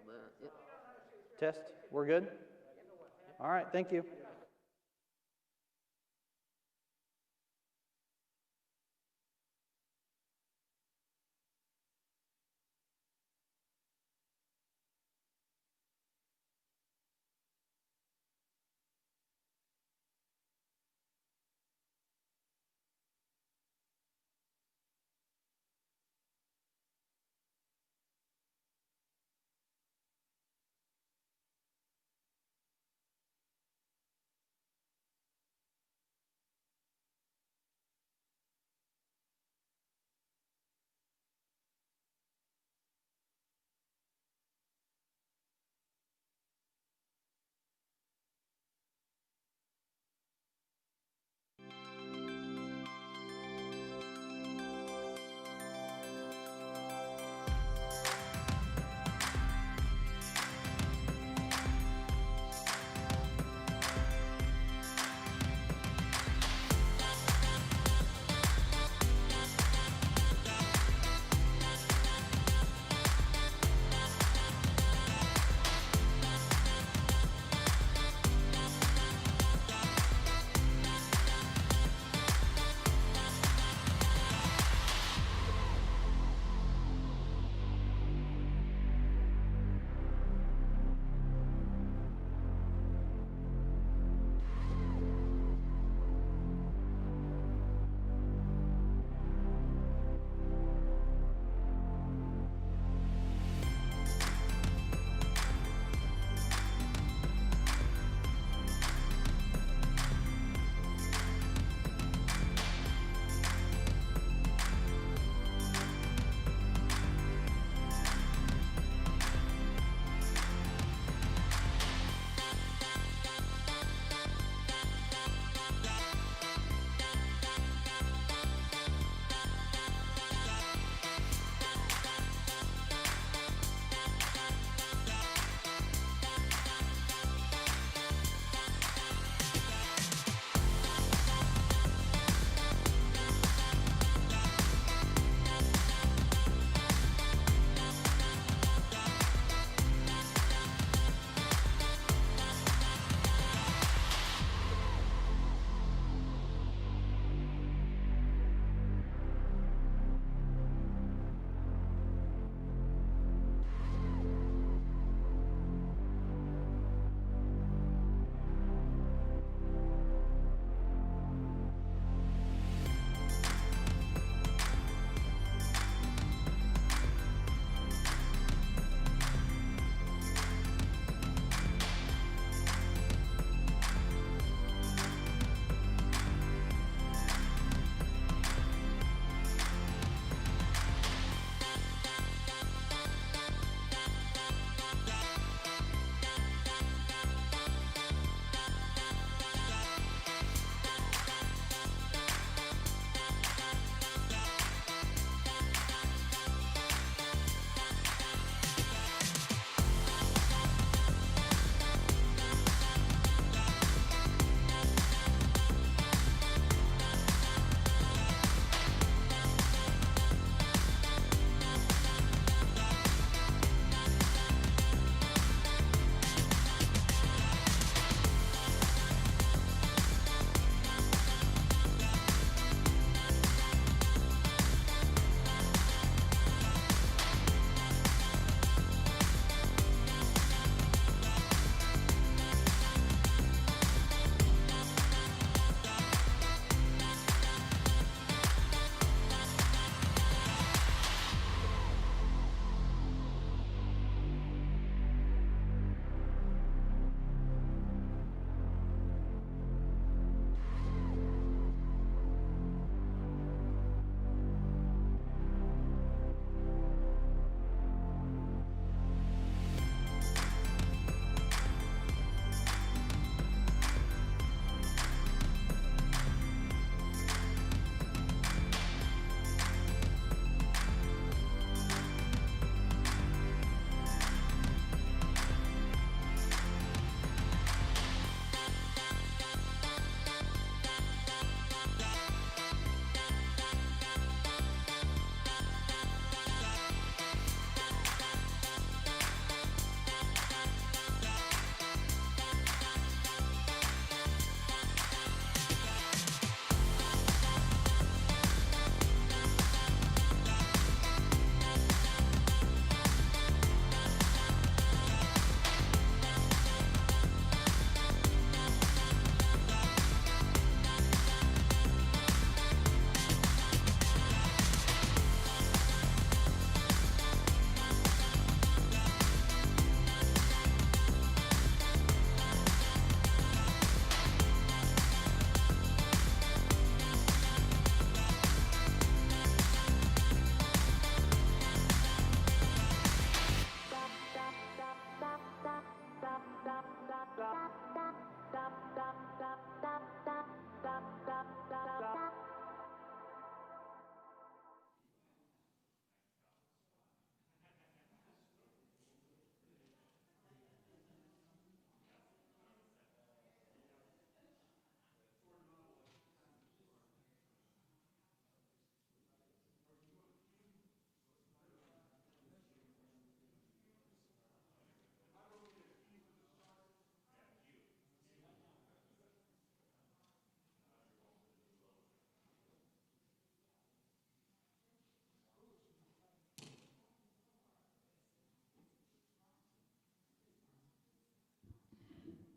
Yep. Test, we're good? All right, thank you.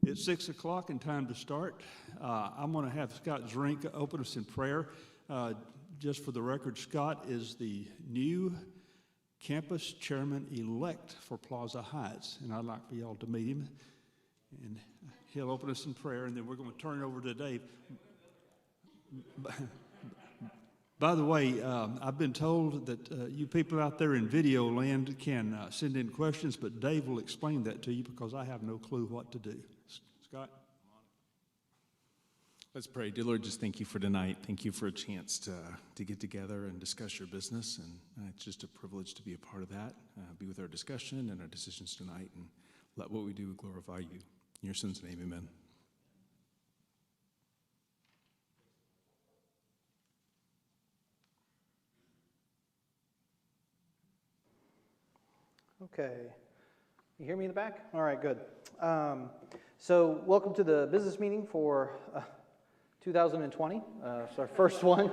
It's 6 o'clock and time to start. I'm going to have Scott Zrink open us in prayer. Just for the record, Scott is the new campus chairman-elect for Plaza Heights, and I'd like for y'all to meet him. And he'll open us in prayer, and then we're going to turn it over to Dave. By the way, I've been told that you people out there in video land can send in questions, but Dave will explain that to you because I have no clue what to do. Scott? Let's pray. Dear Lord, just thank you for tonight. Thank you for a chance to get together and discuss your business, and it's just a privilege to be a part of that, be with our discussion and our decisions tonight, and let what we do glorify you. In your son's name, amen. Okay. You hear me in the back? All right, good. So welcome to the business meeting for 2020. It's our first one.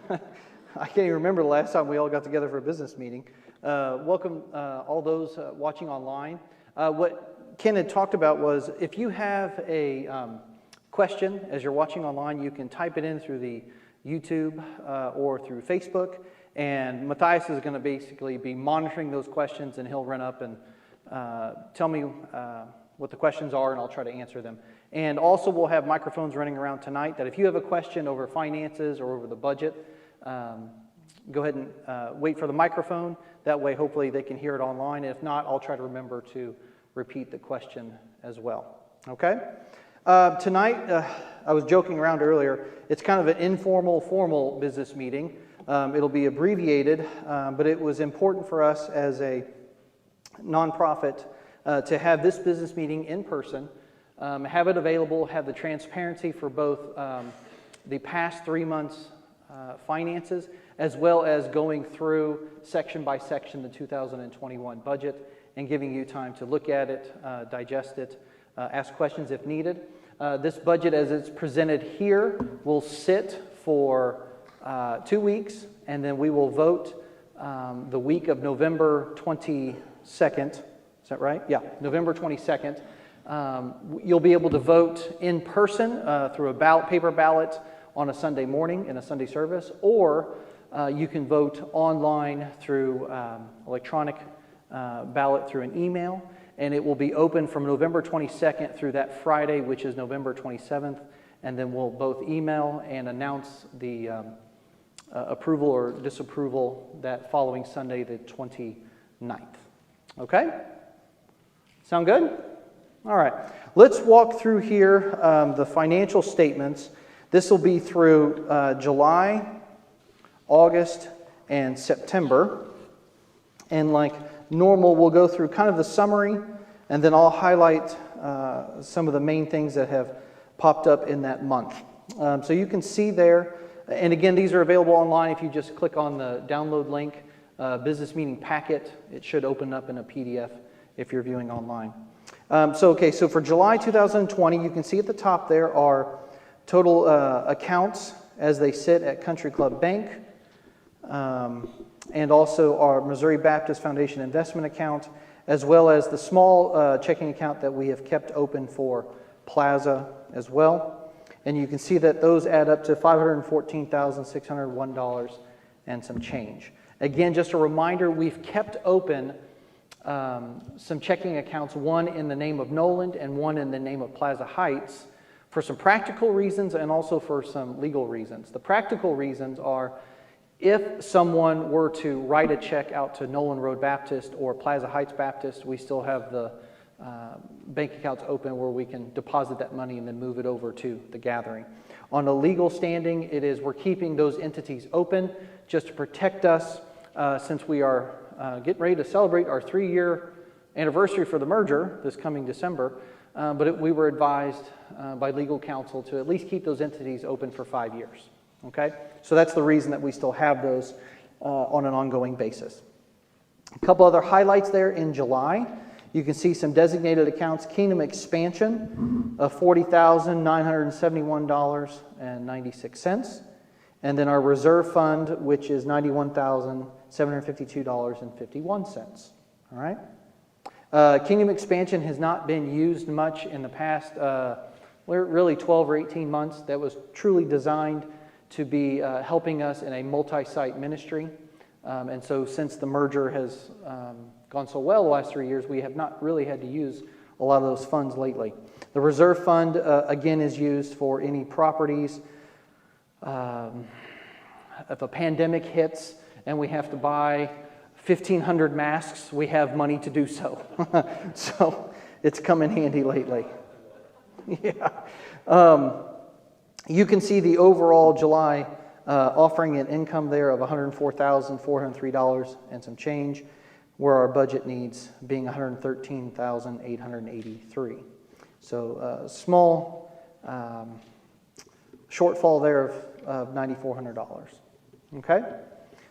I can't even remember the last time we all got together for a business meeting. Welcome all those watching online. What Ken had talked about was if you have a question as you're watching online, you can type it in through the YouTube or through Facebook. And Matthias is going to basically be monitoring those questions, and he'll run up and tell me what the questions are, and I'll try to answer them. And also we'll have microphones running around tonight that if you have a question over finances or over the budget, go ahead and wait for the microphone. That way, hopefully, they can hear it online. And if not, I'll try to remember to repeat the question as well. Okay? Tonight, I was joking around earlier. It's kind of an informal, formal business meeting. It'll be abbreviated, but it was important for us as a nonprofit to have this business meeting in person, have it available, have the transparency for both the past 3 months' finances, as well as going through section by section the 2021 budget and giving you time to look at it, digest it, ask questions if needed. This budget, as it's presented here, will sit for 2 weeks, and then we will vote the week of November 22nd. Is that right? Yeah, November 22nd. You'll be able to vote in person through a paper ballot on a Sunday morning in a Sunday service, or you can vote online through electronic ballot through an email, and it will be open from November 22nd through that Friday, which is November 27th, and then we'll both email and announce the approval or disapproval that following Sunday, the 29th. Okay? Sound good? All right. Let's walk through here the financial statements. This will be through July, August, and September. And like normal, we'll go through kind of the summary, and then I'll highlight some of the main things that have popped up in that month. So you can see there. And again, these are available online. If you just click on the download link, business meeting packet, it should open up in a PDF if you're viewing online. So for July 2020, you can see at the top there are total accounts as they sit at Country Club Bank, and also our Missouri Baptist Foundation investment account, as well as the small checking account that we have kept open for Plaza as well. And you can see that those add up to $514,601 and some change. Again, just a reminder, we've kept open some checking accounts, one in the name of Noland and one in the name of Plaza Heights, for some practical reasons and also for some legal reasons. The practical reasons are if someone were to write a check out to Noland Road Baptist or Plaza Heights Baptist, we still have the bank accounts open where we can deposit that money and then move it over to the gathering. On a legal standing, we're keeping those entities open just to protect us since we are getting ready to celebrate our 3-year anniversary for the merger this coming December. But we were advised by legal counsel to at least keep those entities open for 5 years. Okay? So that's the reason that we still have those on an ongoing basis. A couple other highlights there in July. You can see some designated accounts, Kingdom Expansion of $40,971.96. And then our reserve fund, which is $91,752.51. All right? Kingdom expansion has not been used much in the past, really 12 or 18 months. That was truly designed to be helping us in a multi-site ministry. And so since the merger has gone so well the last 3 years, we have not really had to use a lot of those funds lately. The reserve fund, again, is used for any properties. If a pandemic hits and we have to buy 1,500 masks, we have money to do so. So it's come in handy lately. Yeah. You can see the overall July offering an income there of $104,403 and some change, where our budget needs being $113,883. So small shortfall there of $9,400. Okay?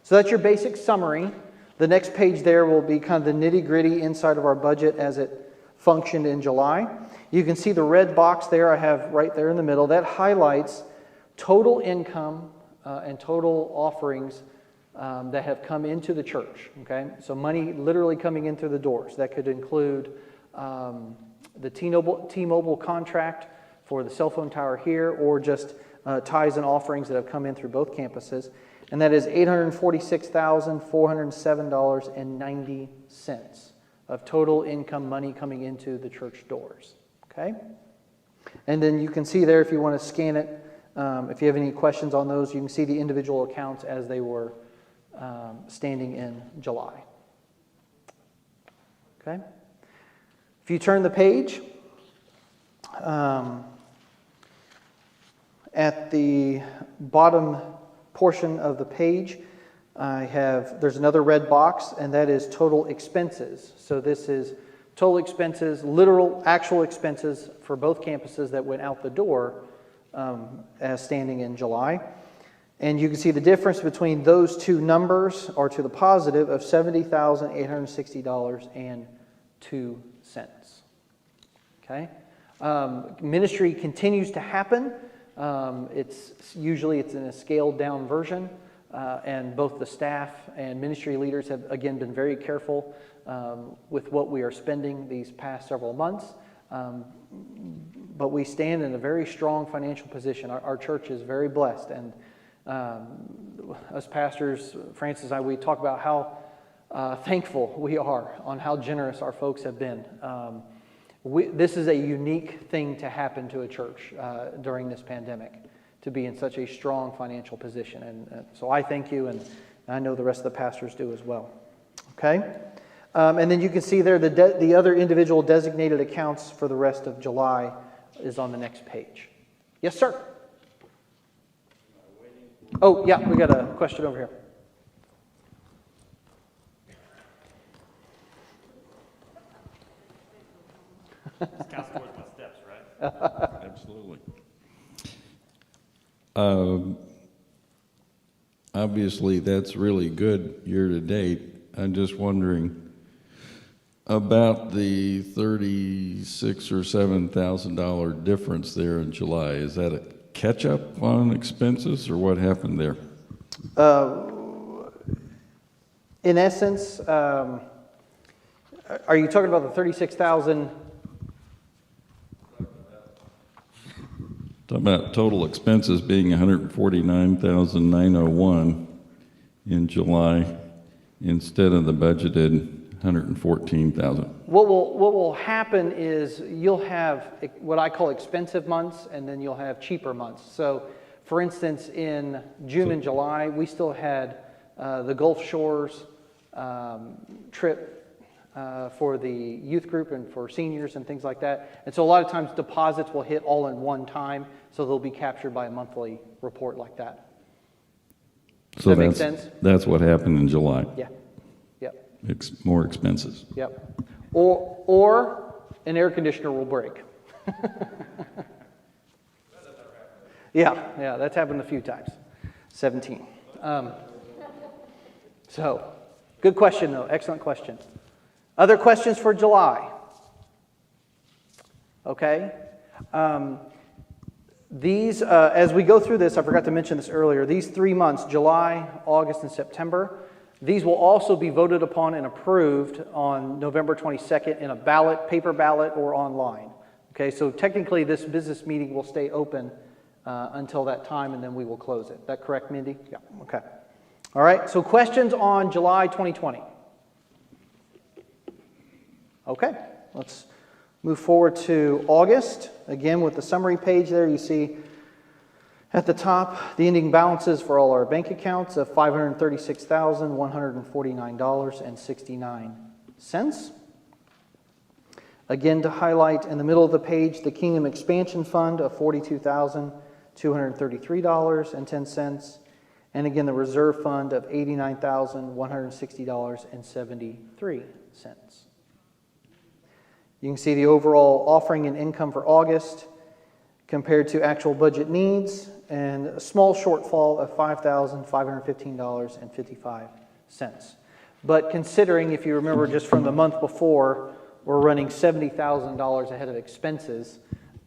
So that's your basic summary. The next page there will be kind of the nitty-gritty inside of our budget as it functioned in July. You can see the red box there I have right there in the middle. That highlights total income and total offerings that have come into the church. Okay? So money literally coming in through the doors. That could include the T-Mobile contract for the cell phone tower here, or just tithes and offerings that have come in through both campuses. And that is $846,407.90 of total income money coming into the church doors. Okay? And then you can see there, if you want to scan it, if you have any questions on those, you can see the individual accounts as they were standing in July. Okay? If you turn the page, at the bottom portion of the page, there's another red box, and that is total expenses. So this is total expenses, literal, actual expenses for both campuses that went out the door as standing in July. And you can see the difference between those two numbers are to the positive of $70,860.02. Okay? Ministry continues to happen. It's in a scaled down version, and both the staff and ministry leaders have again been very careful with what we are spending these past several months. But we stand in a very strong financial position. Our church is very blessed, and us pastors, Francis and I, we talk about how thankful we are on how generous our folks have been. This is a unique thing to happen to a church during this pandemic, to be in such a strong financial position. And so I thank you, and I know the rest of the pastors do as well. Okay? And then you can see there the other individual designated accounts for the rest of July is on the next page. Yes, sir? Oh, yeah, we got a question over here. Counts towards my steps, right? Absolutely. Obviously, that's really good year to date. I'm just wondering about the $36,000 or $7,000 difference there in July. Is that a catch-up on expenses, or what happened there? In essence, are you talking about the 36,000? Talking about total expenses being $149,901 in July instead of the budgeted $114,000. What will happen is you'll have what I call expensive months, and then you'll have cheaper months. So, for instance, in June and July, we still had the Gulf Shores trip for the youth group and for seniors and things like that. And so a lot of times deposits will hit all in one time, so they'll be captured by a monthly report like that. Does that make sense? That's what happened in July. Yeah. Yep. More expenses. Yep. Or an air conditioner will break. Yeah, that's happened a few times. 17. So, good question though, excellent question. Other questions for July? Okay. These, as we go through this, I forgot to mention this earlier, these 3 months, July, August, and September, These will also be voted upon and approved on November 22nd in a ballot, paper ballot, or online. Okay, so technically this business meeting will stay open until that time, and then we will close it. Is that correct, Mindy? Yeah, okay. All right, so questions on July 2020? Okay, let's move forward to August. Again, with the summary page there, you see at the top the ending balances for all our bank accounts of $536,149.69. Again, to highlight in the middle of the page, the Kingdom Expansion Fund of $42,233.10. And again, the Reserve Fund of $89,160.73. You can see the overall offering and income for August compared to actual budget needs, and a small shortfall of $5,515.55. But considering, if you remember just from the month before, we're running $70,000 ahead of expenses,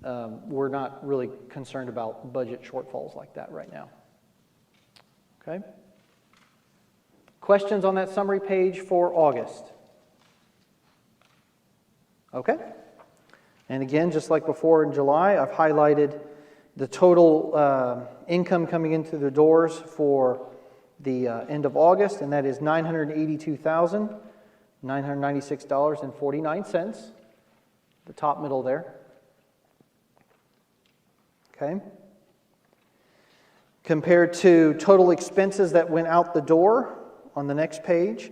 we're not really concerned about budget shortfalls like that right now. Okay? Questions on that summary page for August? Okay? And again, just like before in July, I've highlighted the total income coming in through the doors for the end of August, and that is $982,996.49, the top middle there. Okay? Compared to total expenses that went out the door on the next page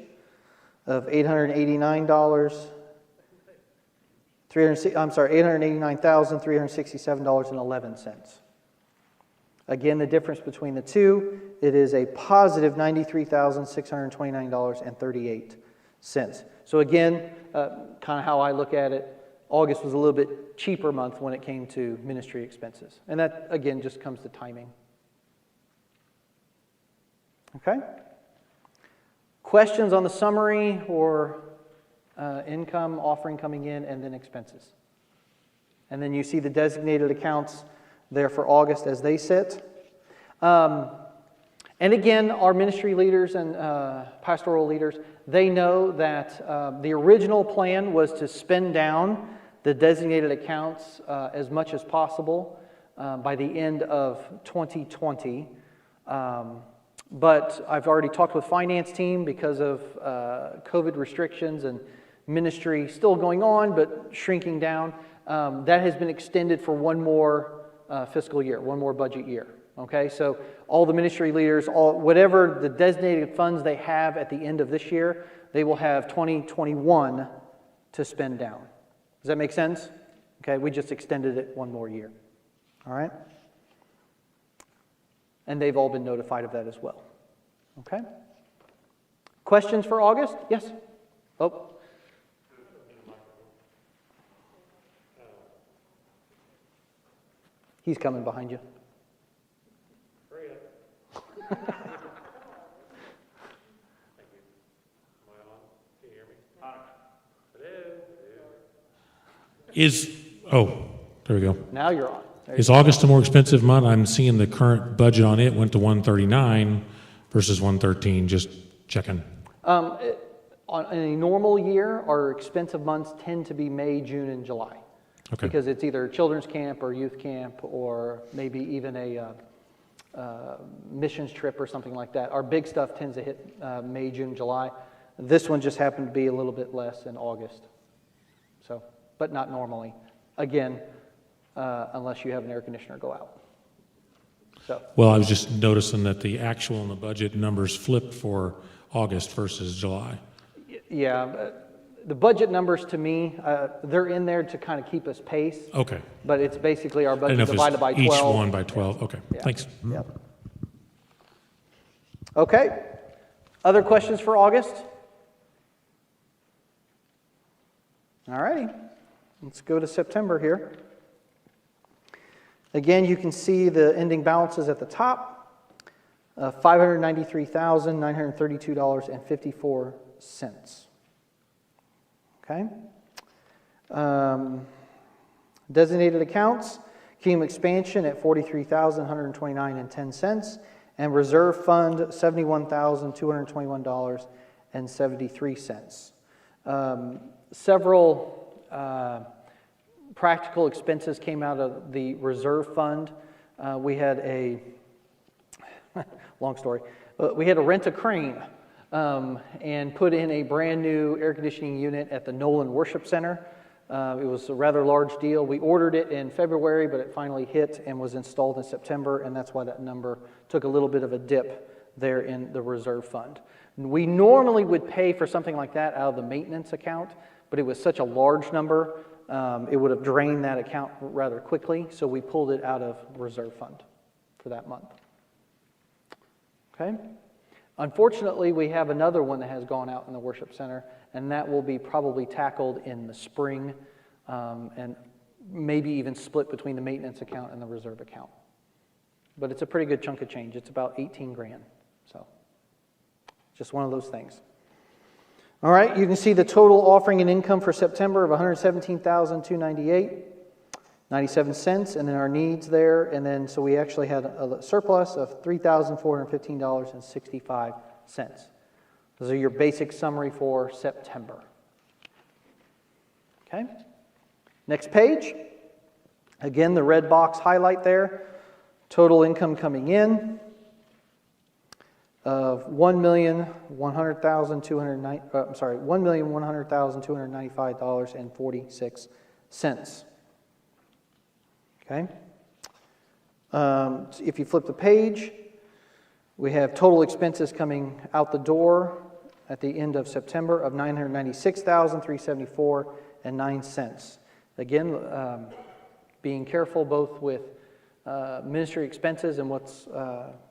of $889,367.11. Again, the difference between the two, it is a positive $93,629.38. So again, kind of how I look at it, August was a little bit cheaper month when it came to ministry expenses. And that, again, just comes to timing. Okay? Questions on the summary or income, offering coming in, and then expenses? And then you see the designated accounts there for August as they sit. And again, our ministry leaders and pastoral leaders, they know that the original plan was to spend down the designated accounts as much as possible by the end of 2020. But I've already talked with finance team because of COVID restrictions and ministry still going on but shrinking down. That has been extended for one more fiscal year, one more budget year. Okay, so all the ministry leaders, whatever the designated funds they have at the end of this year, they will have 2021 to spend down. Does that make sense? Okay, we just extended it one more year. All right? And they've all been notified of that as well. Okay? Questions for August? Yes? Oh. He's coming behind you. Hurry up. Thank you. Am I on? Can you hear me? Hello? There we go. Now you're on. Is August a more expensive month? I'm seeing the current budget on it went to 139 versus 113. Just checking. On a normal year, our expensive months tend to be May, June, and July. Okay. Because it's either children's camp or youth camp or maybe even a missions trip or something like that. Our big stuff tends to hit May, June, July. This one just happened to be a little bit less in August. So, but not normally. Again, unless you have an air conditioner go out. So. Well, I was just noticing that the actual and the budget numbers flipped for August versus July. Yeah, the budget numbers to me, they're in there to kind of keep us pace. Okay. But it's basically our I didn't budget know if divided by it's 12. each one by 12. Okay. Yeah. Thanks. Yep. Okay. Other questions for August? All righty. Let's go to September here. Again, you can see the ending balances at the top, $593,932.54. Okay. Designated accounts, Kingdom Expansion at $43,129.10, And reserve fund, $71,221.73. Several practical expenses came out of the reserve fund. We had a, long story, but we had to rent a crane and put in a brand new air conditioning unit at the Nolan Worship Center. It was a rather large deal. We ordered it in February, but it finally hit and was installed in September, and that's why that number took a little bit of a dip there in the reserve fund. We normally would pay for something like that out of the maintenance account, but it was such a large number, it would have drained that account rather quickly, so we pulled it out of reserve fund for that month. Okay? Unfortunately, we have another one that has gone out in the worship center, and that will be probably tackled in the spring and maybe even split between the maintenance account and the reserve account. But it's a pretty good chunk of change. It's about 18 grand. So just one of those things. All right, you can see the total offering and income for September of $117,298.97, and then our needs there, and then so we actually had a surplus of $3,415.65. Those are your basic summary for September. Okay. Next page. Again, the red box highlight there. Total income coming in of $1,100,295.46. Okay. If you flip the page, we have total expenses coming out the door at the end of September of $996,374.09. Again, being careful both with ministry expenses and what's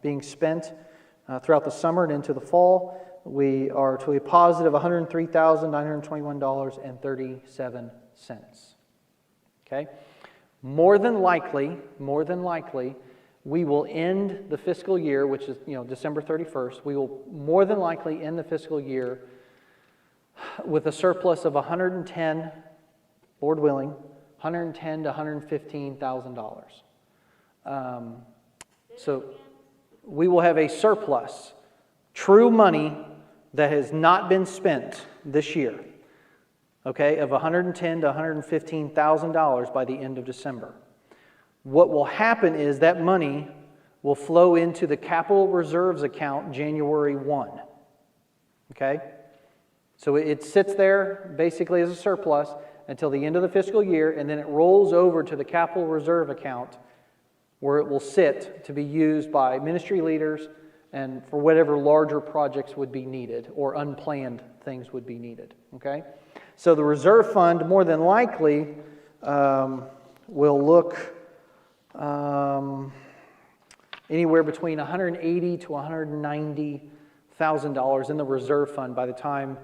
being spent throughout the summer and into the fall. We are to a positive $103,921.37. Okay? More than likely, we will end the fiscal year, which is December 31st. We will more than likely end the fiscal year with a surplus of $110,000, Lord willing, $110,000 to $115,000. So we will have a surplus, true money that has not been spent this year, okay, of $110,000 to $115,000 by the end of December. What will happen is that money will flow into the capital reserves account January 1. Okay? So it sits there basically as a surplus until the end of the fiscal year, and then it rolls over to the capital reserve account where it will sit to be used by ministry leaders and for whatever larger projects would be needed or unplanned things would be needed. Okay? So the reserve fund more than likely will look anywhere between $180,000 to $190,000 in the reserve fund by the time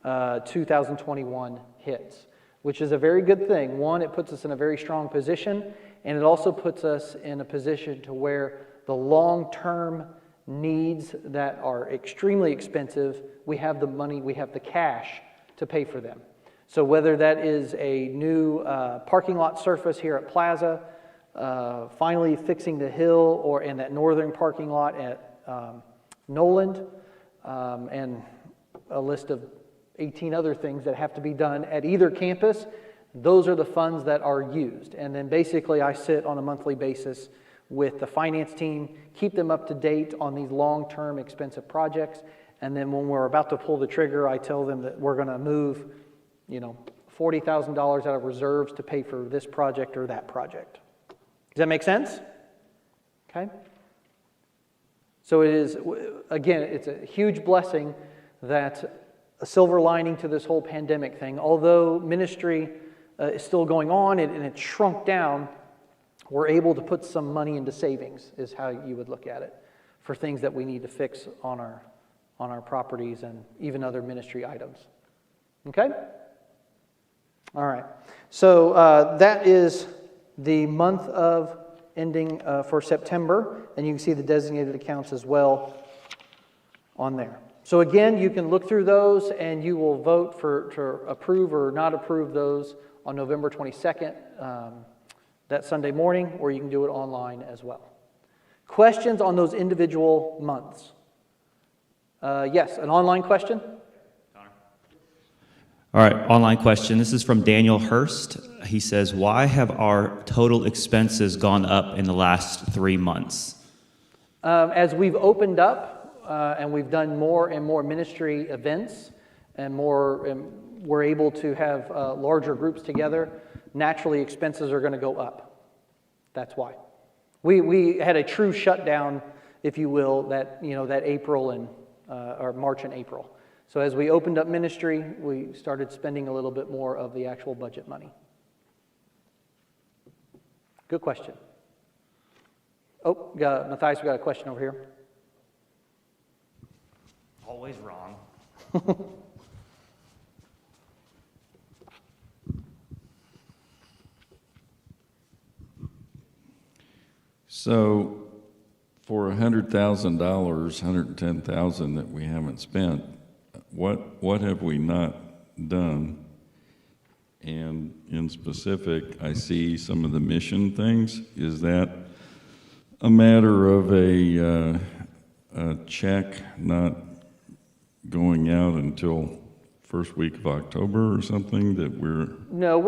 2021 hits, which is a very good thing. One, it puts us in a very strong position, and it also puts us in a position to where the long-term needs that are extremely expensive, we have the money, we have the cash to pay for them. So whether that is a new parking lot surface here at Plaza, finally fixing the hill or in that northern parking lot at Noland, and a list of 18 other things that have to be done at either campus, those are the funds that are used. And then basically I sit on a monthly basis with the finance team, keep them up to date on these long-term expensive projects, and then when we're about to pull the trigger, I tell them that we're going to move, $40,000 out of reserves to pay for this project or that project. Does that make sense? Okay. So it is, again, it's a huge blessing that a silver lining to this whole pandemic thing, although ministry is still going on and it's shrunk down, we're able to put some money into savings, is how you would look at it, for things that we need to fix on our properties and even other ministry items. Okay? All right. So that is the month of ending for September, and you can see the designated accounts as well on there. So again, you can look through those and you will vote to approve or not approve those on November 22nd, that Sunday morning, or you can do it online as well. Questions on those individual months? Yes, an online question? All right, online question. This is from Daniel Hurst. He says, why have our total expenses gone up in the last 3 months? As we've opened up and we've done more and more ministry events and we're able to have larger groups together, naturally expenses are going to go up. That's why. We had a true shutdown, if you will, that April and or March and April. So as we opened up ministry, we started spending a little bit more of the actual budget money. Good question. Oh, Matthias, we got a question over here. Always wrong. So for $100,000, $110,000 that we haven't spent, what have we not done? And in specific, I see some of the mission things. Is that a matter of a check not going out until first week of October or something that we're No,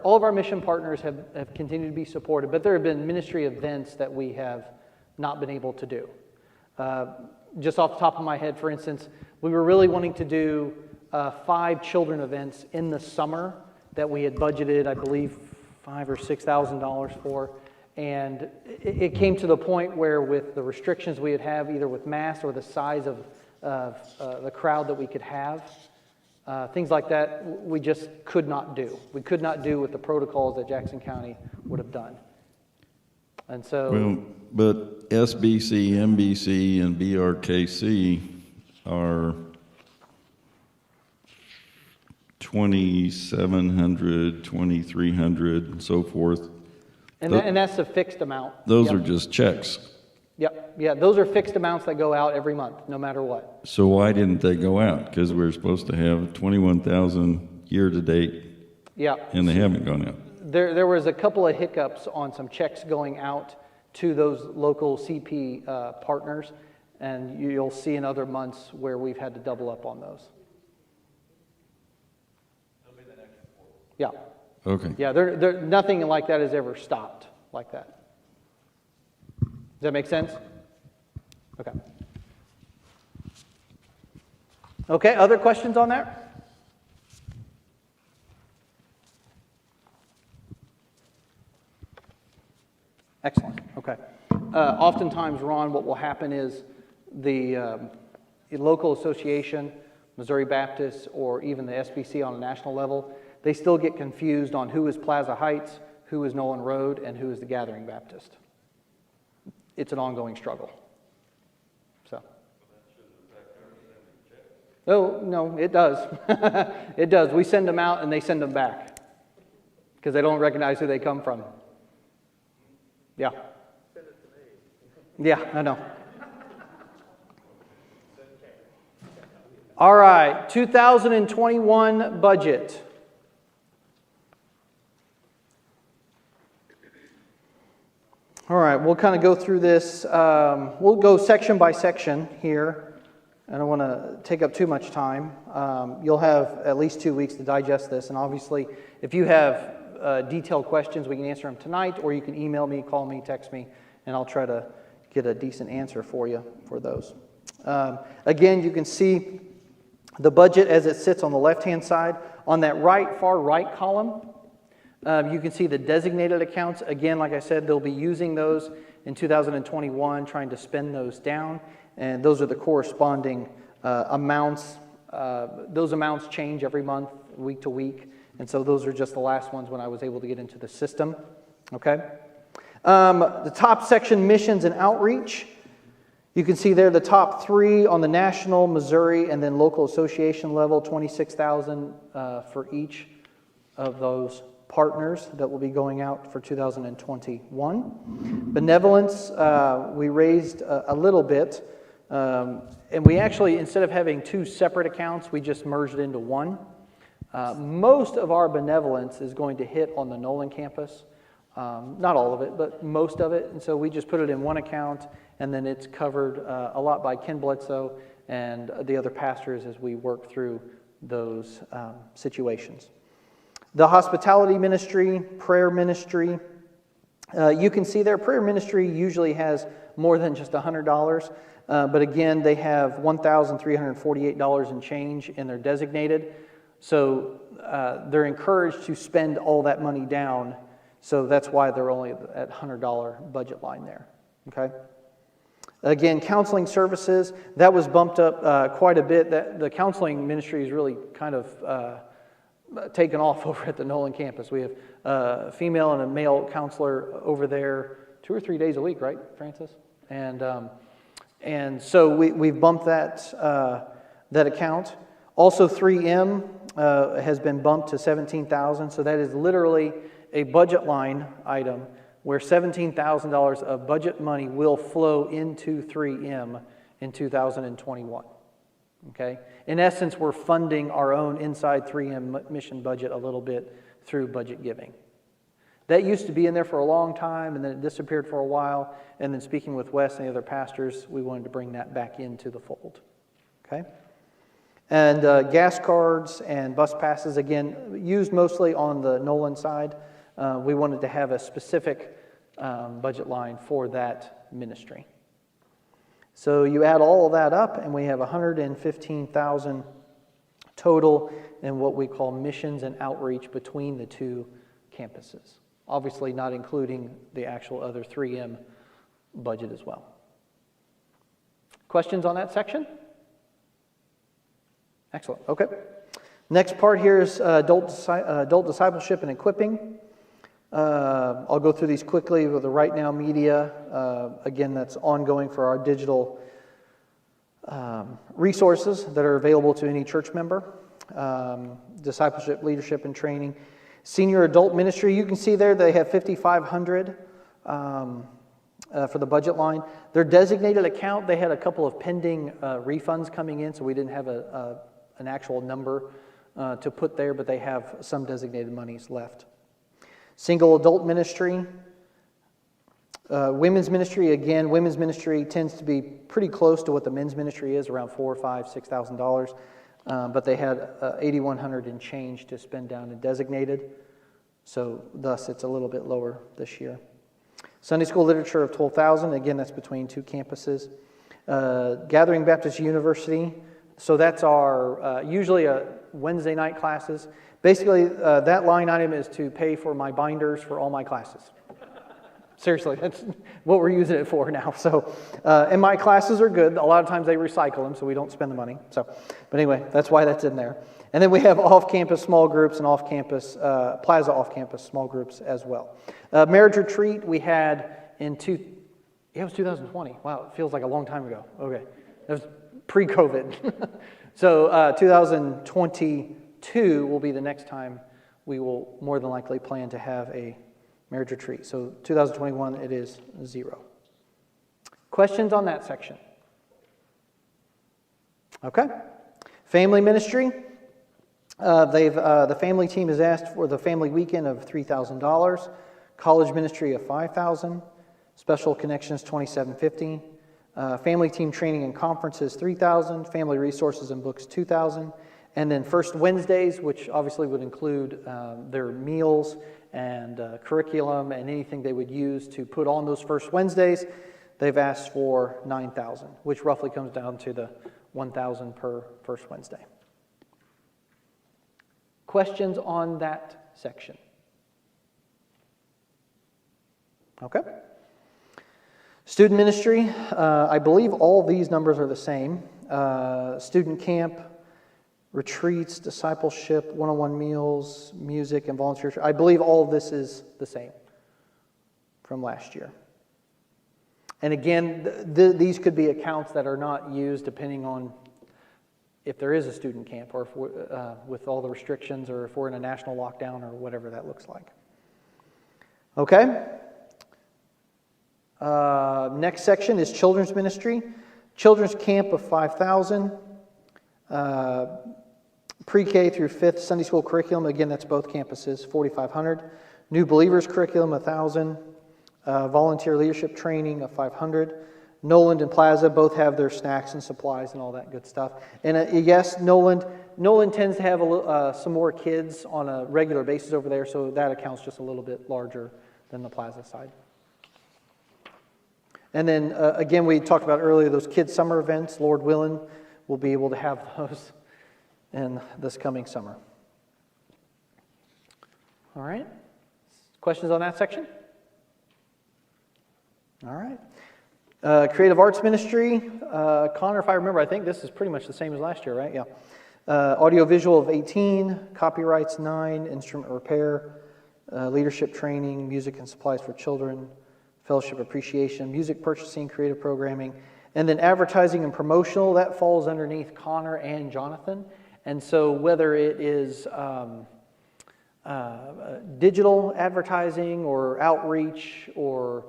all of our mission partners have continued to be supported, but there have been ministry events that we have not been able to do. Just off the top of my head, for instance, we were really wanting to do 5 children events in the summer that we had budgeted, I believe, $5,000 or $6,000 for, and it came to the point where with the restrictions we would have, either with mass or the size of the crowd that we could have, things like that, we just could not do. We could not do with the protocols that Jackson County would have done. And so... Well, but SBC, MBC, and BRKC are 2,700, 2,300, and so forth. And that's a fixed amount. Those are just checks. Yep. Yeah, those are fixed amounts that go out every month, no matter what. So why didn't they go out? Because we're supposed to have 21,000 year to date. Yeah. And they haven't gone out. There was a couple of hiccups on some checks going out to those local CP partners, and you'll see in other months where we've had to double up on those. Yeah. Okay. Yeah, nothing like that has ever stopped like that. Does that make sense? Okay. Okay, other questions on that? Excellent, okay. Oftentimes, Ron, what will happen is the local association, Missouri Baptist, or even the SBC on a national level, they still get confused on who is Plaza Heights, who is Nolan Road, and who is the Gathering Baptist. It's an ongoing struggle. So. Oh, no, it does. It does. We send them out and they send them back because they don't recognize who they come from. Yeah. Yeah, I know. All right, 2021 budget. All right, we'll kind of go through this. We'll go section by section here. I don't want to take up too much time. You'll have at least 2 weeks to digest this. And obviously, if you have detailed questions, we can answer them tonight, or you can email me, call me, text me, and I'll try to get a decent answer for you for those. Again, you can see the budget as it sits on the left-hand side. On that far right column, you can see the designated accounts. Again, like I said, they'll be using those in 2021, trying to spend those down. And those are the corresponding amounts. Those amounts change every month, week to week. And so those are just the last ones when I was able to get into the system. Okay? The top section, missions and outreach. You can see there the top 3 on the national, Missouri, and then local association level, $26,000 for each of those partners that will be going out for 2021. Benevolence, we raised a little bit. And we actually, instead of having 2 separate accounts, we just merged it into one. Most of our benevolence is going to hit on the Nolan campus. Not all of it, but most of it. And so we just put it in one account, and then it's covered a lot by Ken Bledsoe and the other pastors as we work through those situations. The hospitality ministry, prayer ministry, you can see there, prayer ministry usually has more than just $100, but again, they have $1,348 and change in their designated. So they're encouraged to spend all that money down. So that's why they're only at $100 budget line there. Okay. Again, counseling services, that was bumped up quite a bit. The counseling ministry is really kind of taken off over at the Nolan campus. We have a female and a male counselor over there 2 or 3 days a week, right, Francis? And so we've bumped that account. Also, 3M has been bumped to $17,000. So that is literally a budget line item where $17,000 of budget money will flow into 3M in 2021. Okay? In essence, we're funding our own inside 3M mission budget a little bit through budget giving. That used to be in there for a long time, and then it disappeared for a while. And then speaking with Wes and the other pastors, we wanted to bring that back into the fold. Okay? And gas cards and bus passes, again, used mostly on the Nolan side. We wanted to have a specific budget line for that ministry. So you add all of that up, and we have $115,000 total in what we call missions and outreach between the two campuses. Obviously not including the actual other 3M budget as well. Questions on that section? Excellent. Okay. Next part here is adult discipleship and equipping. I'll go through these quickly with the Right Now media. Again, that's ongoing for our digital resources that are available to any church member. Discipleship, leadership, and training. Senior adult ministry, you can see there they have $5,500 for the budget line. Their designated account, they had a couple of pending refunds coming in, so we didn't have an actual number to put there, but they have some designated monies left. Single adult ministry. Women's ministry, again, women's ministry tends to be pretty close to what the men's ministry is, around $4,000, $5,000, $6,000. But they had $8,100 and change to spend down in designated. So thus, it's a little bit lower this year. Sunday school literature of $12,000. Again, that's between two campuses. Gathering Baptist University. So that's our usually a Wednesday night classes. Basically, that line item is to pay for my binders for all my classes. Seriously, that's what we're using it for now. So, and my classes are good. A lot of times they recycle them, so we don't spend the money. So, but anyway, that's why that's in there. And then we have off-campus small groups and off-campus, Plaza off-campus small groups as well. Marriage retreat we had it was 2020. Wow, it feels like a long time ago. Okay, that was pre-COVID. So 2022 will be the next time we will more than likely plan to have a marriage retreat. So 2021, it is 0. Questions on that section? Okay. Family ministry. The family team has asked for the family weekend of $3,000. College ministry of $5,000. Special connections $2,750. Family team training and conferences $3,000. Family resources and books $2,000. And then First Wednesdays, which obviously would include their meals and curriculum and anything they would use to put on those First Wednesdays, they've asked for $9,000, which roughly comes down to the $1,000 per First Wednesday. Questions on that section? Okay. Student ministry, I believe all these numbers are the same. Student camp, retreats, discipleship, one-on-one meals, music, and volunteer. I believe all of this is the same from last year. And again, these could be accounts that are not used depending on if there is a student camp or if with all the restrictions or if we're in a national lockdown or whatever that looks like. Okay. Next section is children's ministry. Children's camp of $5,000. Pre-K through 5th Sunday school curriculum, again, that's both campuses, $4,500. New Believers curriculum, $1,000. Volunteer leadership training of $500. Noland and Plaza both have their snacks and supplies and all that good stuff. And yes, Noland tends to have some more kids on a regular basis over there, so that account's just a little bit larger than the Plaza side. And then, again, we talked about earlier those kids' summer events. Lord willing, we'll be able to have those in this coming summer. All right. Questions on that section? All right. Creative Arts Ministry. Connor, if I remember, I think this is pretty much the same as last year, right? Yeah. Audiovisual of 18, copyrights 9, instrument repair, leadership training, music and supplies for children, fellowship appreciation, music purchasing, creative programming, and then advertising and promotional, that falls underneath Connor and Jonathan. And so whether it is digital advertising or outreach, or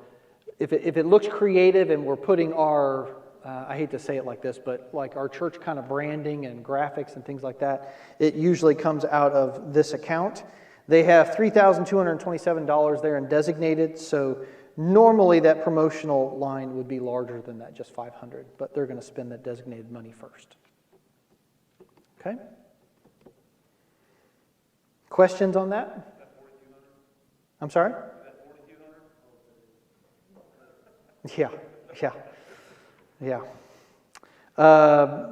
if it looks creative and we're putting our, I hate to say it like this, but like our church kind of branding and graphics and things like that, it usually comes out of this account. They have $3,227 there in designated, so normally that promotional line would be larger than that, just $500, but they're going to spend that designated money first. Okay? Questions on that? I'm sorry? Yeah.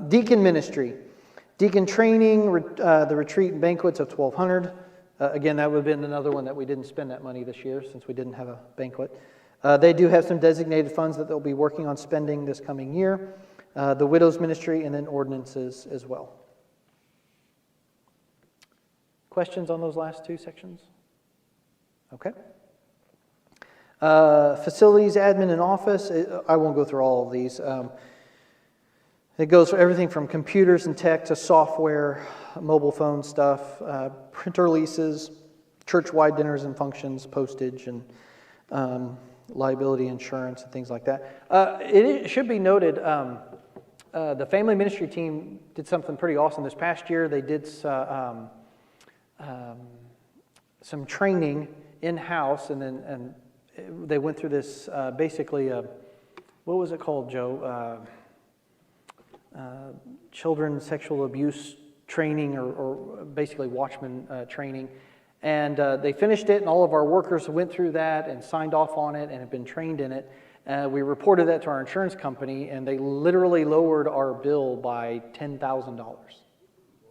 Deacon ministry. Deacon training, the retreat and banquets of $1,200. Again, that would have been another one that we didn't spend that money this year since we didn't have a banquet. They do have some designated funds that they'll be working on spending this coming year. The widows ministry, and then ordinances as well. Questions on those last two sections? Okay. Facilities, admin, and office. I won't go through all of these. It goes for everything from computers and tech to software, mobile phone stuff, printer leases, church-wide dinners and functions, postage, and liability insurance and things like that. It should be noted, the family ministry team did something pretty awesome this past year. They did some training in-house, and they went through this basically, what was it called, Joe? Children's sexual abuse training, or basically watchman training. And they finished it, and all of our workers went through that and signed off on it and have been trained in it. We reported that to our insurance company, and they literally lowered our bill by $10,000.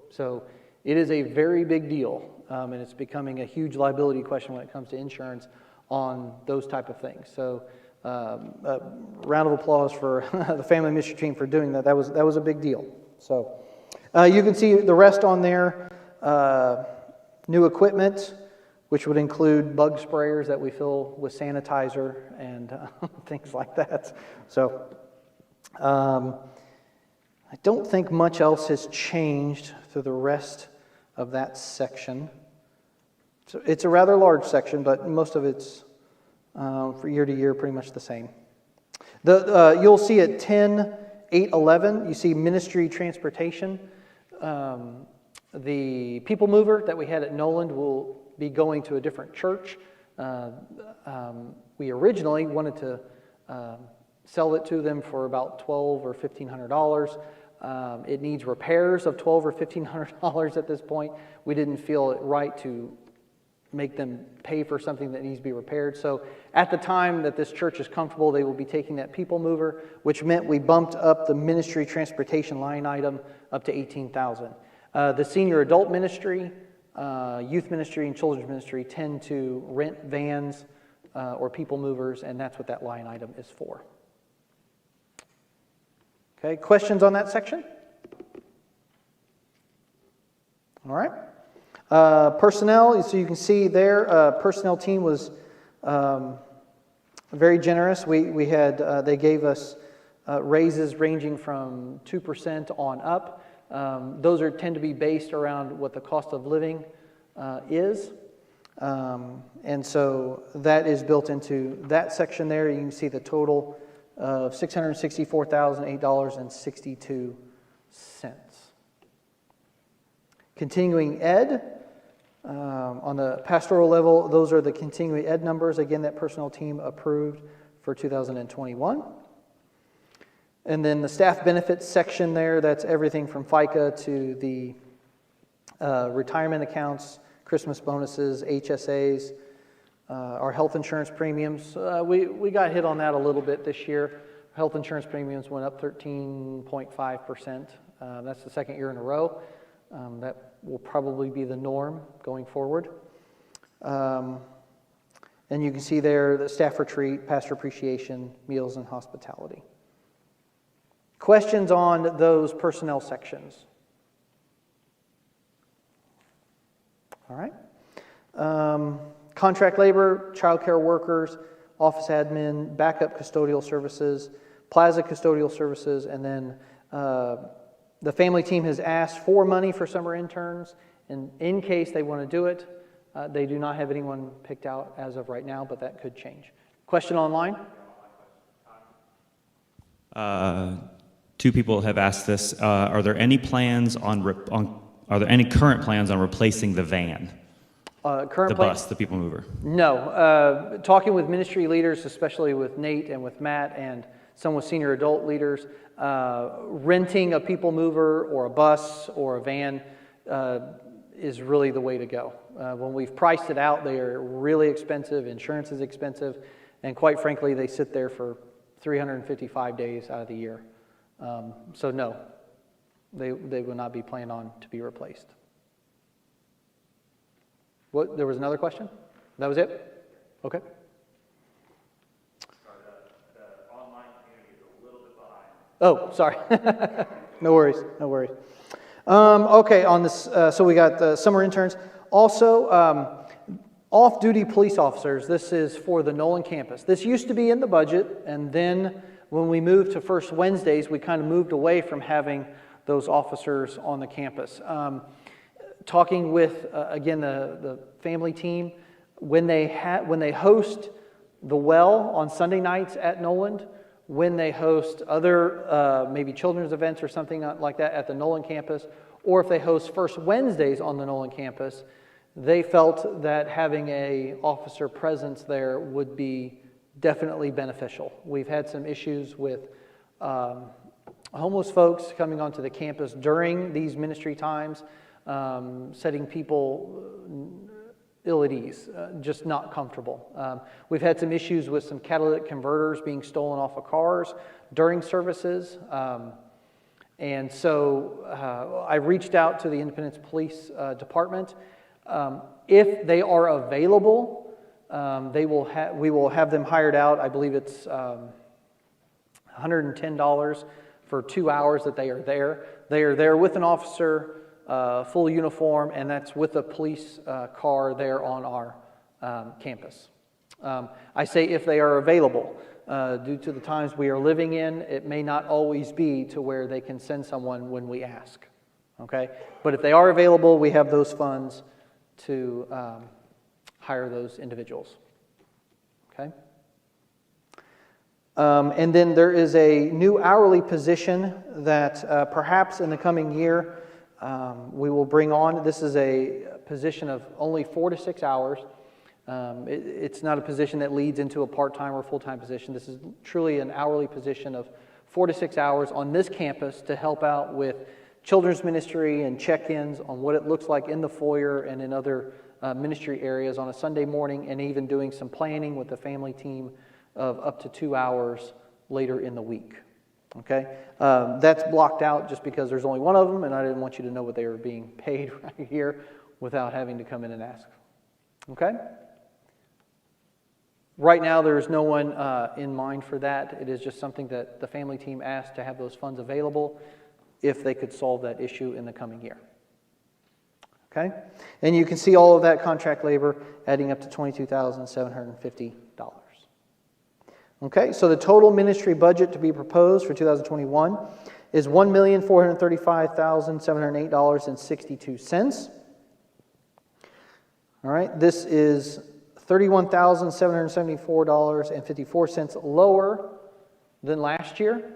So it is a very big deal, and it's becoming a huge liability question when it comes to insurance on those type of things. So a round of applause for the family ministry team for doing that. That was a big deal. So you can see the rest on there. New equipment, which would include bug sprayers that we fill with sanitizer and things like that. So I don't think much else has changed through the rest of that section. So it's a rather large section, but most of it's for year to year pretty much the same. You'll see at 10:8:11, you see ministry transportation. The people mover that we had at Noland will be going to a different church. We originally wanted to sell it to them for about $1,200 or $1,500. It needs repairs of $1,200 or $1,500 at this point. We didn't feel it right to make them pay for something that needs to be repaired. So at the time that this church is comfortable, they will be taking that people mover, which meant we bumped up the ministry transportation line item up to $18,000. The senior adult ministry, youth ministry, and children's ministry tend to rent vans or people movers, and that's what that line item is for. Okay, questions on that section? All right. Personnel, so you can see there, personnel team was very generous. We had, they gave us raises ranging from 2% on up. Those tend to be based around what the cost of living is. And so that is built into that section there. You can see the total of $664,008.62. Continuing ed, On the pastoral level, those are the continuing ed numbers, again, that personnel team approved for 2021. And then the staff benefits section there, that's everything from FICA to the retirement accounts, Christmas bonuses, HSAs, our health insurance premiums. We got hit on that a little bit this year. Health insurance premiums went up 13.5%. That's the second year in a row. That will probably be the norm going forward. And you can see there the staff retreat, pastor appreciation, meals, and hospitality. Questions on those personnel sections? All right. Contract labor, childcare workers, office admin, backup custodial services, plaza custodial services, and then the family team has asked for money for summer interns, and in case they want to do it, they do not have anyone picked out as of right now, but that could change. Question online? Two people have asked this. Are there any plans are there any current plans on replacing the van? Current the plan? bus, the people mover? No. Talking with ministry leaders, especially with Nate and with Matt and some with senior adult leaders, renting a people mover or a bus or a van is really the way to go. When we've priced it out, they are really expensive, insurance is expensive, and quite frankly, they sit there for 355 days out of the year. So no, they will not be planned on to be replaced. What? There was another question? That was it? Okay. Sorry, the online community is a little bit behind. Oh, sorry. No worries, no worries. Okay, on this, so we got the summer interns. Also, off-duty police officers. This is for the Nolan campus. This used to be in the budget, and then when we moved to First Wednesdays, we kind of moved away from having those officers on the campus. Talking with, again, the family team, when they host the well on Sunday nights at Noland, when they host other maybe children's events or something like that at the Nolan campus, or if they host First Wednesdays on the Nolan campus, they felt that having a officer presence there would be definitely beneficial. We've had some issues with homeless folks coming onto the campus during these ministry times, setting people ill at ease, just not comfortable. We've had some issues with some catalytic converters being stolen off of cars during services. And so I reached out to the Independence Police Department. If they are available, we will have them hired out. I believe it's $110 for 2 hours that they are there. They are there with an officer, full uniform, and that's with a police car there on our campus. I say if they are available. Due to the times we are living in, it may not always be to where they can send someone when we ask. Okay? But if they are available, we have those funds to hire those individuals. Okay? And then there is a new hourly position that perhaps in the coming year we will bring on. This is a position of only 4 to 6 hours. It's not a position that leads into a part-time or full-time position. This is truly an hourly position of 4 to 6 hours on this campus to help out with children's ministry and check-ins on what it looks like in the foyer and in other ministry areas on a Sunday morning, and even doing some planning with the family team of up to 2 hours later in the week. Okay? That's blocked out just because there's only one of them, and I didn't want you to know what they were being paid right here without having to come in and ask. Okay? Right now, there's no one in mind for that. It is just something that the family team asked to have those funds available if they could solve that issue in the coming year. Okay? And you can see all of that contract labor adding up to $22,750. Okay, so the total ministry budget to be proposed for 2021 is $1,435,708.62. All right, this is $31,774.54 lower than last year,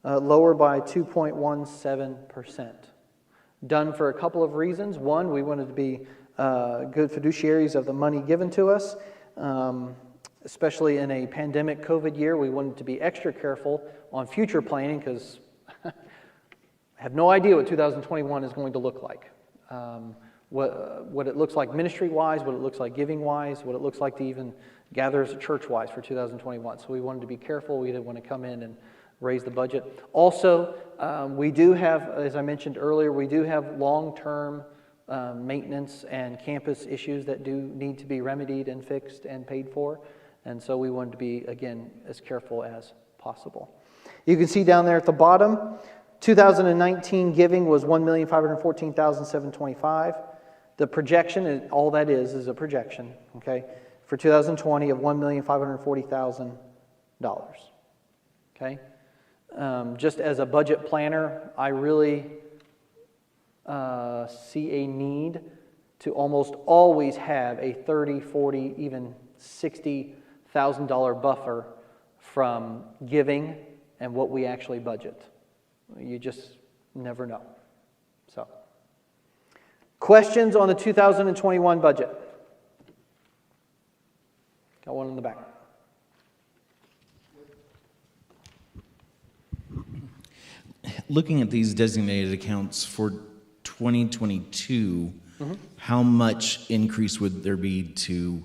lower by 2.17%. done for a couple of reasons. One, we wanted to be good fiduciaries of the money given to us. Especially in a pandemic COVID year, we wanted to be extra careful on future planning because I have no idea what 2021 is going to look like. What it looks like ministry-wise, what it looks like giving-wise, what it looks like to even gather as a church-wise for 2021. So we wanted to be careful. We didn't want to come in and raise the budget. Also, we do have, as I mentioned earlier, we do have long-term maintenance and campus issues that do need to be remedied and fixed and paid for. And so we wanted to be, again, as careful as possible. You can see down there at the bottom, 2019 giving was $1,514,725. The projection, and all that is a projection, okay, for 2020 of $1,540,000. Okay? Just as a budget planner, I really see a need to almost always have a $30, $40, even $60,000 buffer from giving and what we actually budget. You just never know. So, questions on the 2021 budget? Got one in the back. Looking at these designated accounts for 2022, how much increase would there be to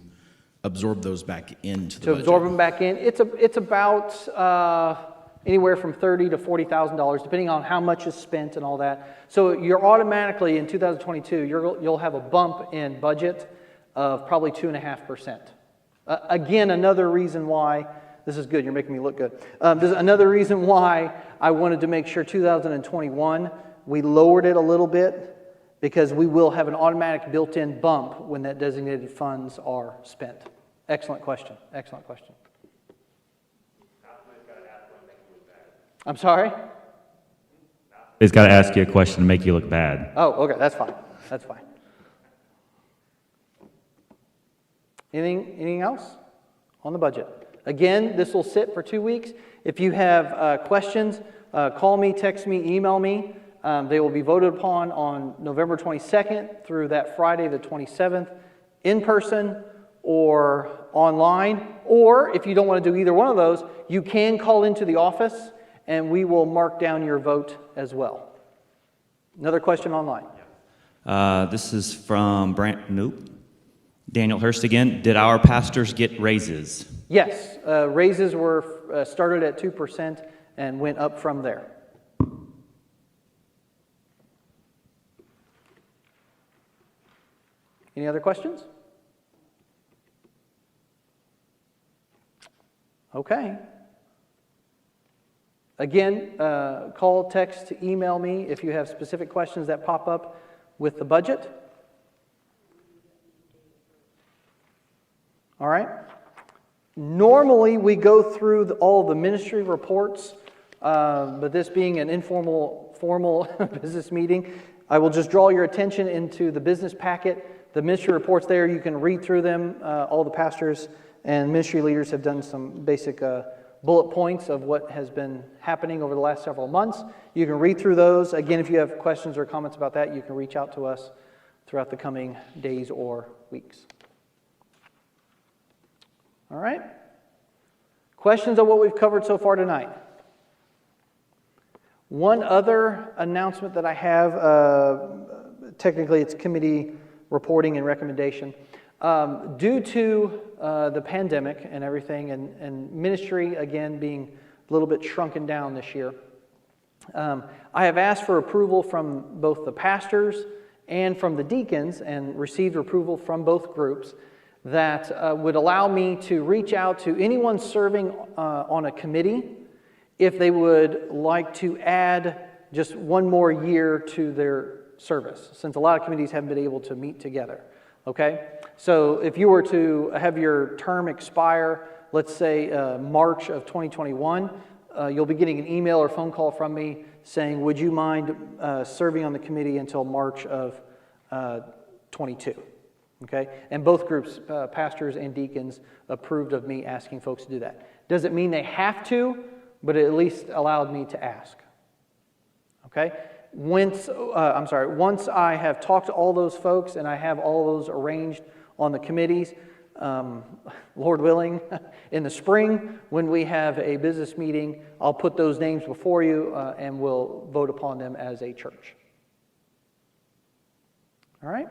absorb those back into the budget? To absorb them back in, it's about anywhere from $30,000 to $40,000, depending on how much is spent and all that. So you're automatically in 2022, you'll have a bump in budget of probably 2.5%. Again, another reason why this is good. You're making me look good. There's another reason why I wanted to make sure 2021 we lowered it a little bit, because we will have an automatic built-in bump when that designated funds are spent. Excellent question. Excellent question. I'm sorry? It's got to ask you a question to make you look bad. Oh, okay. That's fine. That's fine. Anything else on the budget? Again, this will sit for 2 weeks. If you have questions, call me, text me, email me. They will be voted upon on November 22nd through that Friday the 27th, in person or online. Or if you don't want to do either one of those, you can call into the office and we will mark down your vote as well. Another question online. This is from Daniel Hurst again. Did our pastors get raises? Yes, raises were started at 2% and went up from there. Any other questions? Okay. Again, call, text, email me if you have specific questions that pop up with the budget. All right. Normally, we go through all the ministry reports, but this being an formal business meeting, I will just draw your attention into the business packet. The ministry reports there, you can read through them. All the pastors and ministry leaders have done some basic bullet points of what has been happening over the last several months. You can read through those. Again, if you have questions or comments about that, you can reach out to us throughout the coming days or weeks. All right? Questions on what we've covered so far tonight? One other announcement that I have, technically it's committee reporting and recommendation. Due to the pandemic and everything, and ministry, again, being a little bit shrunken down this year, I have asked for approval from both the pastors and from the deacons, and received approval from both groups, that would allow me to reach out to anyone serving on a committee if they would like to add just one more year to their service, since a lot of committees haven't been able to meet together. Okay? So if you were to have your term expire, let's say March of 2021, you'll be getting an email or phone call from me saying, would you mind serving on the committee until March of 22? Okay? And both groups, pastors and deacons, approved of me asking folks to do that. Doesn't mean they have to, but it at least allowed me to ask. Okay? Once I have talked to all those folks and I have all those arranged on the committees, Lord willing, in the spring, when we have a business meeting, I'll put those names before you and we'll vote upon them as a church. All right?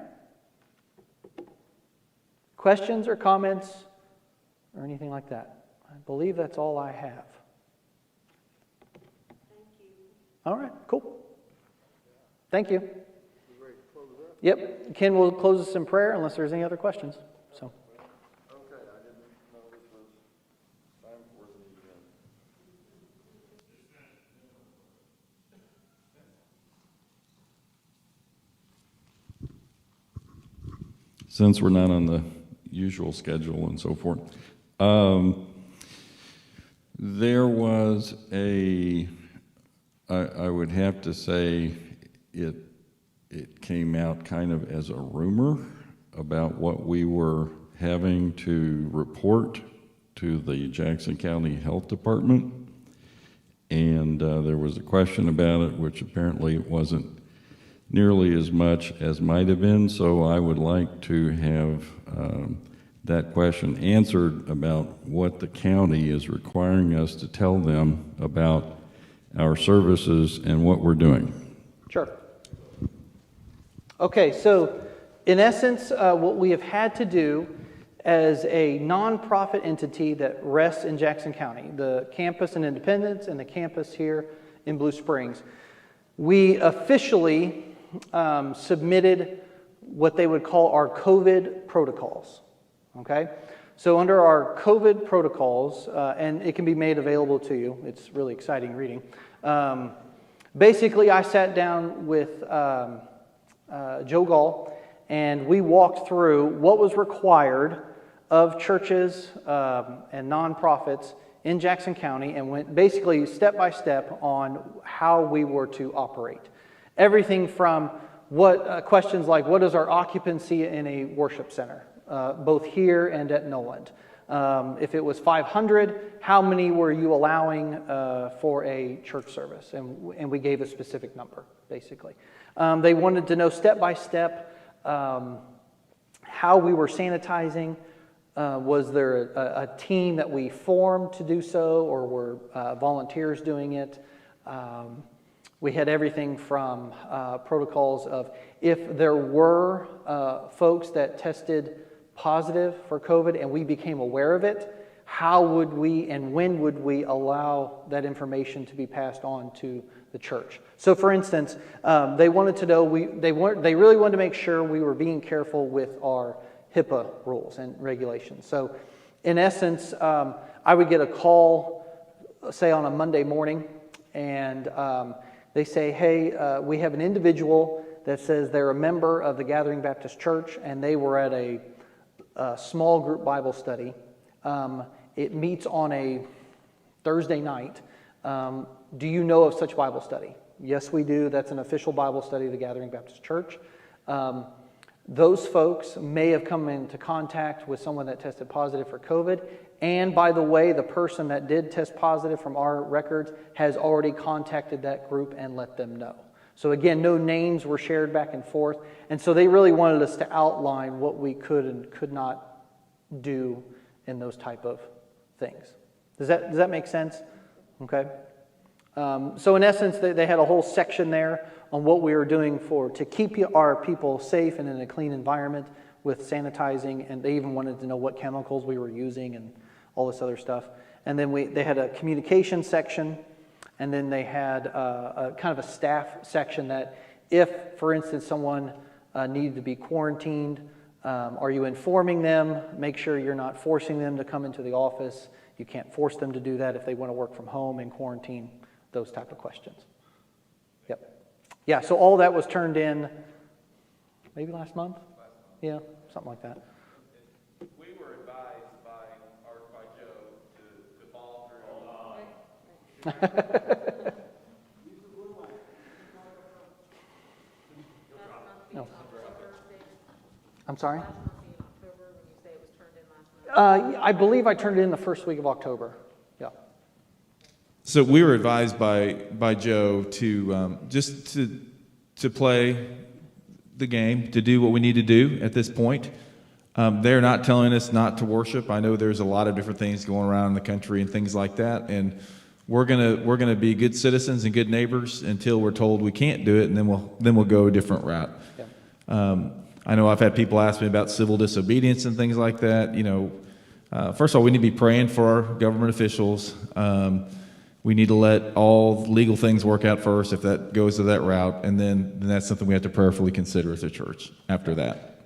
Questions or comments or anything like that? I believe that's all I have. All right, cool. Thank you. Yep, Ken will close us in prayer unless there's any other questions. So. Okay, I didn't know this was time for the Since we're not on the usual schedule and so forth, there was I would have to say it came out kind of as a rumor about what we were having to report to the Jackson County Health Department. And there was a question about it, which apparently it wasn't nearly as much as might have been. So I would like to have that question answered about what the county is requiring us to tell them about our services and what we're doing. Sure. Okay, so in essence, what we have had to do as a nonprofit entity that rests in Jackson County, the campus in Independence and the campus here in Blue Springs, we officially submitted what they would call our COVID protocols. Okay? So under our COVID protocols, and it can be made available to you, it's really exciting reading. Basically, I sat down with Joe Gall, and we walked through what was required of churches and nonprofits in Jackson County and went basically step by step on how we were to operate. Everything from what questions like, what is our occupancy in a worship center, both here and at Noland? If it was 500, how many were you allowing for a church service? And we gave a specific number, basically. They wanted to know step by step how we were sanitizing. Was there a team that we formed to do so, or were volunteers doing it? We had everything from protocols of if there were folks that tested positive for COVID and we became aware of it, how would we and when would we allow that information to be passed on to the church? So for instance, they wanted to know, they really wanted to make sure we were being careful with our HIPAA rules and regulations. So in essence, I would get a call, say on a Monday morning, and they say, hey, we have an individual that says they're a member of the Gathering Baptist Church and they were at a small group Bible study. It meets on a Thursday night. Do you know of such Bible study? Yes, we do. That's an official Bible study of the Gathering Baptist Church. Those folks may have come into contact with someone that tested positive for COVID. And by the way, the person that did test positive from our records has already contacted that group and let them know. So again, no names were shared back and forth. And so they really wanted us to outline what we could and could not do in those type of things. Does that make sense? Okay. So in essence, they had a whole section there on what we were doing to keep our people safe and in a clean environment with sanitizing, and they even wanted to know what chemicals we were using and all this other stuff. And then they had a communication section, and then they had a kind of a staff section that if, for instance, someone needed to be quarantined, are you informing them? Make sure you're not forcing them to come into the office. You can't force them to do that if they want to work from home in quarantine, those type of questions. Yep. Yeah, so all that was turned in maybe last month? Yeah, something like that. We were advised by Joe to follow through. No. I'm sorry? I believe I turned it in the first week of October. Yeah. So we were advised by Joe to just to play the game, to do what we need to do at this point. They're not telling us not to worship. I know there's a lot of different things going around in the country and things like that, and we're gonna be good citizens and good neighbors until we're told we can't do it, and then we'll go a different route. Yeah. I know I've had people ask me about civil disobedience and things like that. First of all, we need to be praying for our government officials. We need to let all legal things work out first if that goes to that route, and then that's something we have to prayerfully consider as a church after that.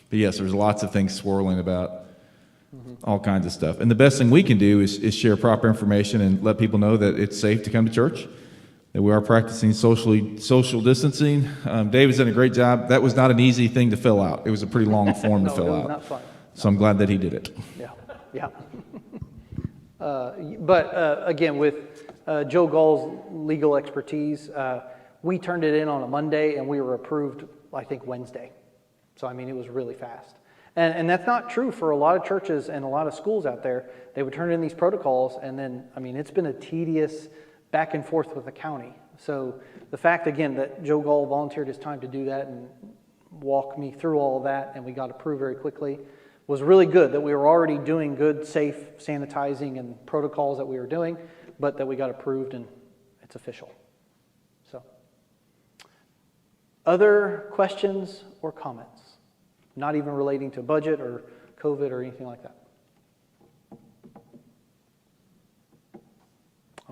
But yes, there's lots of things swirling about all kinds of stuff. And the best thing we can do is share proper information and let people know that it's safe to come to church, that we are practicing social distancing. David's done a great job. That was not an easy thing to fill out. It was a pretty long form to No, fill it was out. not fun. So I'm glad that he did it. Yeah, yeah. But again, with Joe Gall's legal expertise, we turned it in on a Monday and we were approved, I think, Wednesday. So, I mean, it was really fast. And that's not true for a lot of churches and a lot of schools out there. They would turn in these protocols, and then, I mean, it's been a tedious back and forth with the county. So the fact, again, that Joe Gall volunteered his time to do that and walk me through all of that, and we got approved very quickly, was really good, that we were already doing good, safe sanitizing and protocols that we were doing, but that we got approved and it's official. So, other questions or comments? Not even relating to budget or COVID or anything like that.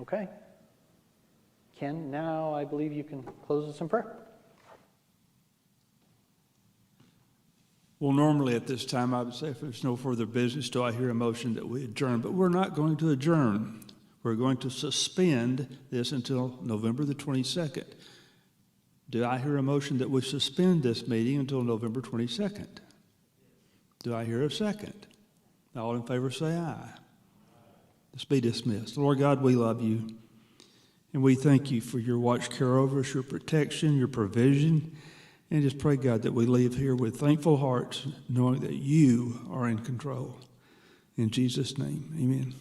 Okay. Ken, now I believe you can close us in prayer. Well, normally at this time, I would say if there's no further business, do I hear a motion that we adjourn? But we're not going to adjourn. We're going to suspend this until November the 22nd. Do I hear a motion that we suspend this meeting until November 22nd? Do I hear a second? All in favor say aye. Let's be dismissed. Lord God, we love you. And we thank you for your watch care over us, your protection, your provision. And just pray, God, that we leave here with thankful hearts, knowing that you are in control. In Jesus' name, amen.